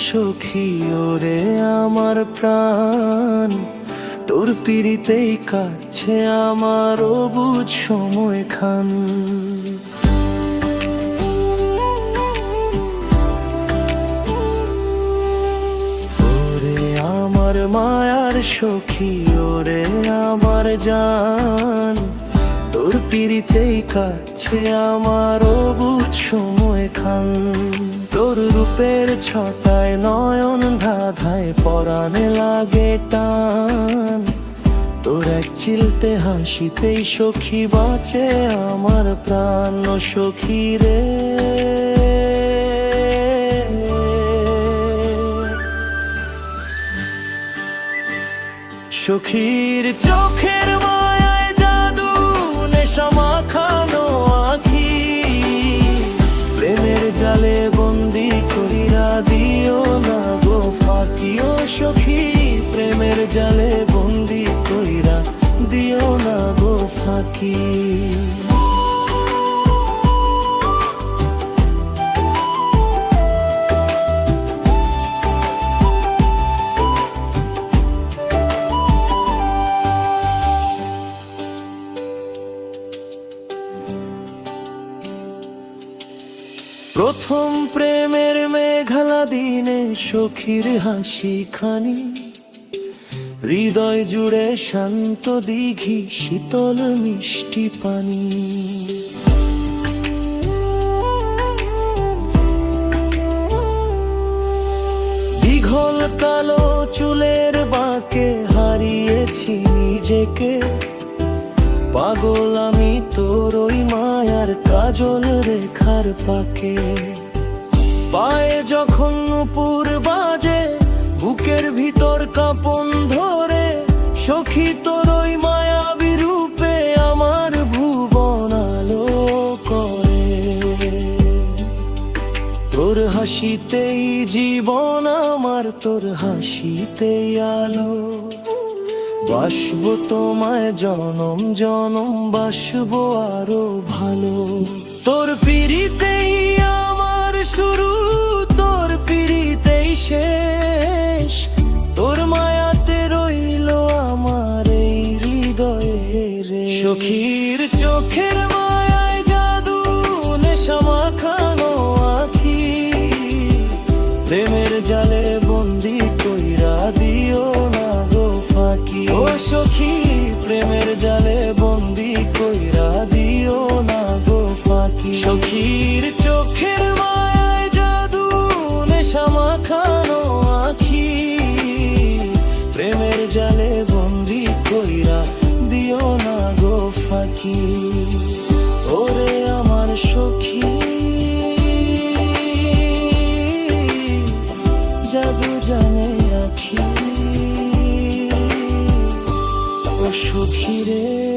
সখী ওরে আমার প্রাণ, তোর পিড়িতেই কাটছে আমার অবুঝ সময়খান। ওরে আমার মায়ার সখী ওরে আমার জান, তোর পিড়িতেই কাটছে আমার অবুঝ সময়খান। তোর রূপের ছটায় নয়ন ধাঁধায় পরাণে লাগে টান, তোর এক চিলতে হাসিতেই সখী বাঁচে আমার প্রাণ। সখী রে সখীর চোখের মায়ায় জাদু নেশা মাখানো আঁখি, প্রেমের জালে বন্দি কইরা দিও না গো ফাঁকি। ও সখী প্রেমের জালে বন্দি কইরা দিও না গো ফাঁকি। প্রথম প্রেমের মেঘালা দিনে সখীর হাসি খানি, হৃদয় জুড়ে শান্ত দিঘি শীতল মিষ্টি পানি। দীঘল কালো চুলের বাঁকে হারিয়েছি নিজেকে, পাগল আমি তোর ওই মায়ার কাজল রেখার পাকে। পায়ে যখন নুপুর বাজে বুকের ভিতর কাঁপন ধরে, সখী তোর ওই মায়াবী রূপে আমার ভুবন আলো করে। তোর হাসিতেই জীবন আমার, তোর হাসিতেই আলো। বাসবো তোমায় জনম জনম, বাসবো আরো ভালো। তোর পিড়িতেই আমার শুরু, তোর পিড়িতেই শেষ। তোর মায়াতে রইল আমার এই হৃদয়ে রে। সখীর চোখের মায়ায় জাদু নেশা মাখানো আঁখি, প্রেমের জালে বন্দি কইরা দিও না গো ফাঁকি। ও সখী প্রেমের জালে বন্দি কইরা দিও না গো ফাঁকি। সখীর চোখের মায়ায় জাদু নেশা মাখানো আঁখি, প্রেমের জালে বন্দি কইরা দিও না গো ফাঁকি। ওরে আমার সখী জাদু জানে আঁখি। ও সখী রে।